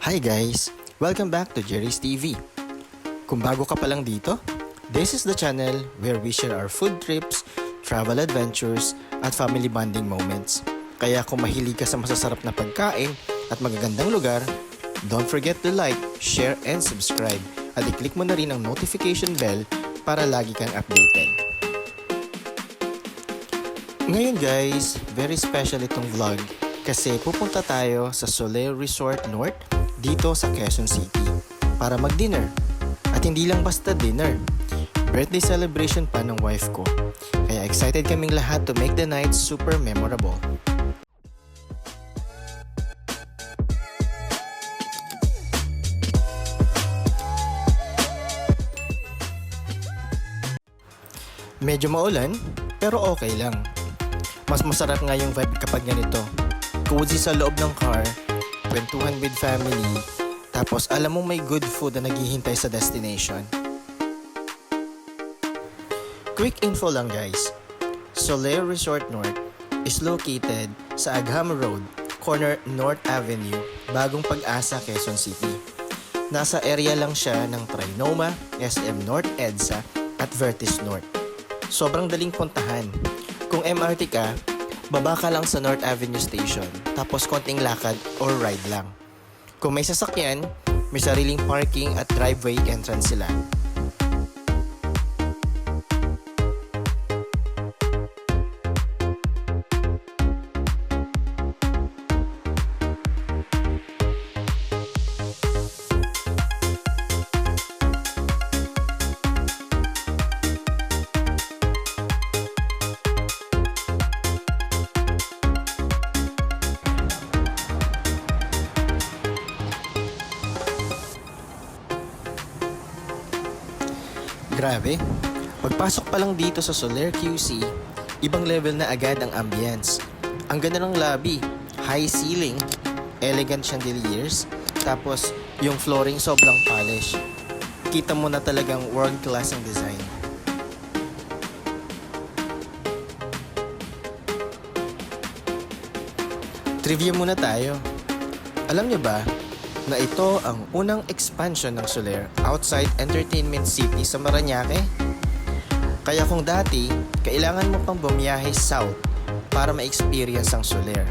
Hi guys! Welcome back to Jerry's TV. Kung bago ka pa lang dito, this is the channel where we share our food trips, travel adventures, at family bonding moments. Kaya kung mahilig ka sa masasarap na pagkain at magagandang lugar, don't forget to like, share, and subscribe. At i-click mo na rin ang notification bell para lagi kang updated. Ngayon guys, very special itong vlog kasi pupunta tayo sa Solaire Resort North dito sa Quezon City para mag-dinner. At hindi lang basta dinner, birthday celebration pa ng wife ko. Kaya excited kaming lahat to make the night super memorable. Medyo maulan, pero okay lang. Mas masarap nga yung vibe kapag ganito. Cozy sa loob ng car, kwentuhan with family, tapos alam mo may good food na naghihintay sa destination. Quick info lang guys, Solaire Resort North is located sa Agham Road, corner North Avenue, Bagong Pag-asa, Quezon City. Nasa area lang siya ng Trinoma, SM North EDSA at Vertis North. Sobrang daling puntahan. Kung MRT ka, baba ka lang sa North Avenue Station, tapos konting lakad or ride lang. Kung may sasakyan, may sariling parking at driveway entrance sila. Grabe, pagpasok pa lang dito sa Solaire QC, ibang level na agad ang ambience. Ang ganda ng lobby, high ceiling, elegant chandeliers, tapos yung flooring sobrang polish. Kita mo na talagang world class ang design. Trivia muna tayo. Alam niyo ba na ito ang unang expansion ng Solaire outside Entertainment City sa Parañaque? Kaya kung dati, kailangan mo pang bumiyahe south para ma-experience ang Solaire.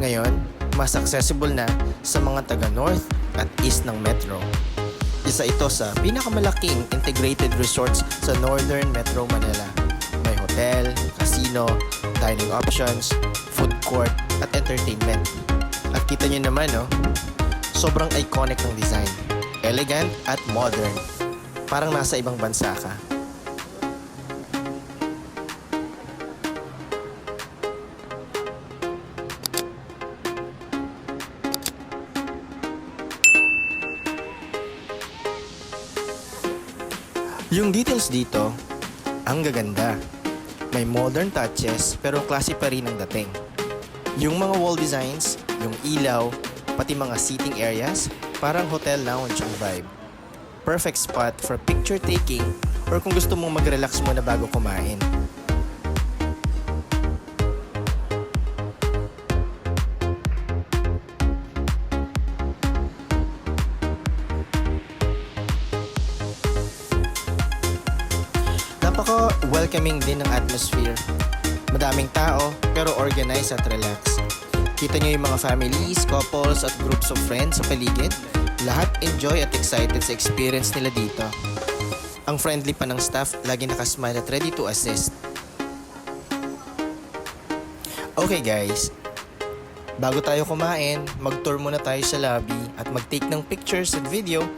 Ngayon, mas accessible na sa mga taga-north at east ng metro. Isa ito sa pinakamalaking integrated resorts sa Northern Metro Manila. May hotel, casino, dining options, food court, at entertainment. At kita nyo naman, no? Sobrang iconic ng design. Elegant at modern. Parang nasa ibang bansa ka. Yung details dito, ang gaganda. May modern touches pero classy pa rin ang dating. Yung mga wall designs, yung ilaw, pati mga seating areas, parang hotel lounge ang vibe. Perfect spot for picture taking or kung gusto mong mag-relax muna bago kumain. Napaka-welcoming din ng atmosphere. Madaming tao pero organized at relaxed. Kita nyo yung mga families, couples at groups of friends sa paligid. Lahat enjoy at excited sa experience nila dito. Ang friendly pa ng staff, lagi nakasmile at ready to assist. Okay guys, bago tayo kumain, mag-tour muna tayo sa lobby at mag-take ng pictures at video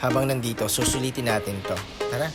habang nandito. Susulitin natin to. Tara!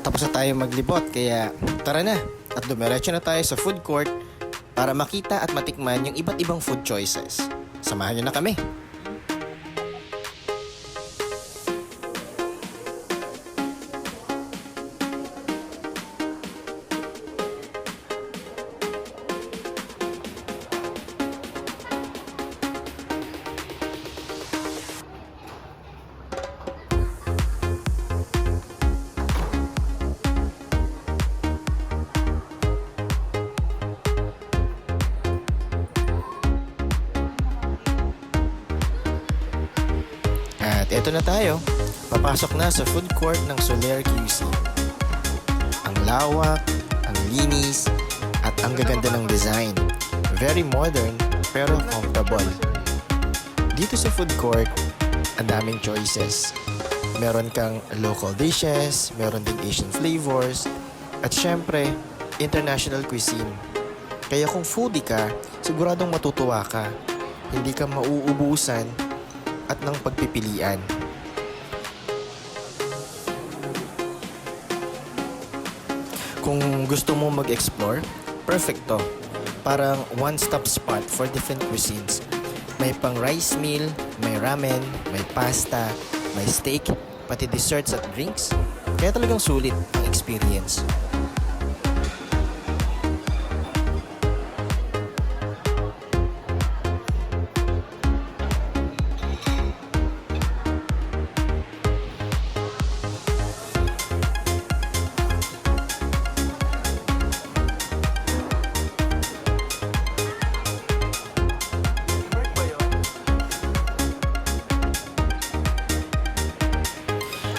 tapos na tayo maglibot, kaya tara na at dumiretso na tayo sa food court para makita at matikman yung iba't ibang food choices. Samahan nyo na kami. At eto na tayo, papasok na sa food court ng Solaire QC. Ang lawak, ang linis, at ang gaganda ng design. Very modern pero comfortable. Dito sa food court, ang daming choices. Meron kang local dishes, meron din Asian flavors, at syempre, international cuisine. Kaya kung foodie ka, siguradong matutuwa ka. Hindi ka mauubusan at ng pagpipilian. Kung gusto mo mag-explore, perfect to. Parang one-stop spot for different cuisines. May pang rice meal, may ramen, may pasta, may steak, pati desserts at drinks. Kaya talagang sulit ang experience.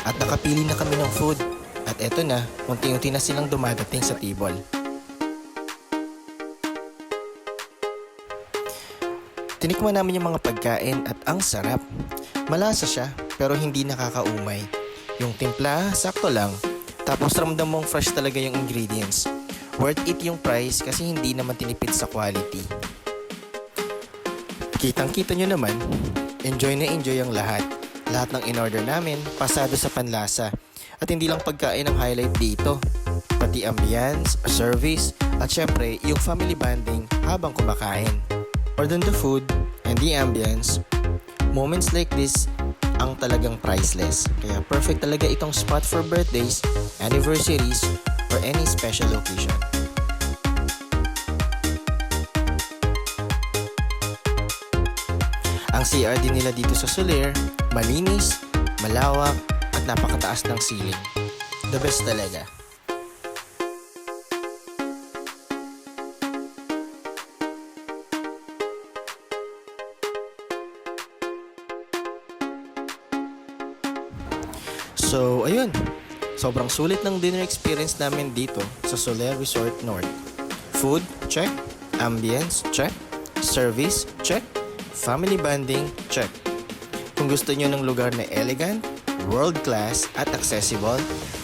At nakapili na kami ng food. At eto na, unti-unti na silang dumadating sa table. Tinikman namin yung mga pagkain at ang sarap. Malasa siya pero hindi nakakaumay. Yung timpla, sakto lang. Tapos ramdam mong fresh talaga yung ingredients. Worth it yung price kasi hindi naman tinipid sa quality. Kitang-kita nyo naman, enjoy na enjoy ang lahat. Lahat ng in-order namin, pasado sa panlasa. At hindi lang pagkain ang highlight dito. Pati ambience, service, at syempre, yung family bonding habang kumakain. More than the food and the ambience, moments like this ang talagang priceless. Kaya perfect talaga itong spot for birthdays, anniversaries, or any special occasion. Ang CR din nila dito sa Solaire, malinis, malawak, at napakataas ng ceiling. The best talaga. So, ayun. Sobrang sulit ng dinner experience namin dito sa Solaire Resort North. Food, check. Ambience, check. Service, check. Family bonding, check. Kung gusto nyo ng lugar na elegant, world-class, at accessible,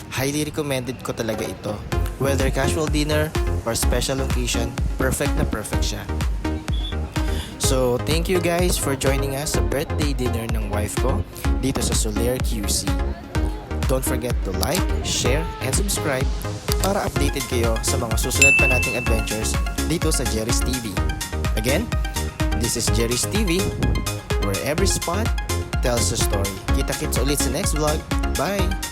highly recommended ko talaga ito. Whether casual dinner or special occasion, perfect na perfect siya. So, thank you guys for joining us sa birthday dinner ng wife ko dito sa Solaire QC. Don't forget to like, share, and subscribe para updated kayo sa mga susunod pa nating adventures dito sa Jerry's TV. Again, this is Jerry's TV, where every spot tells a story. Kita-kits ulit sa next vlog. Bye!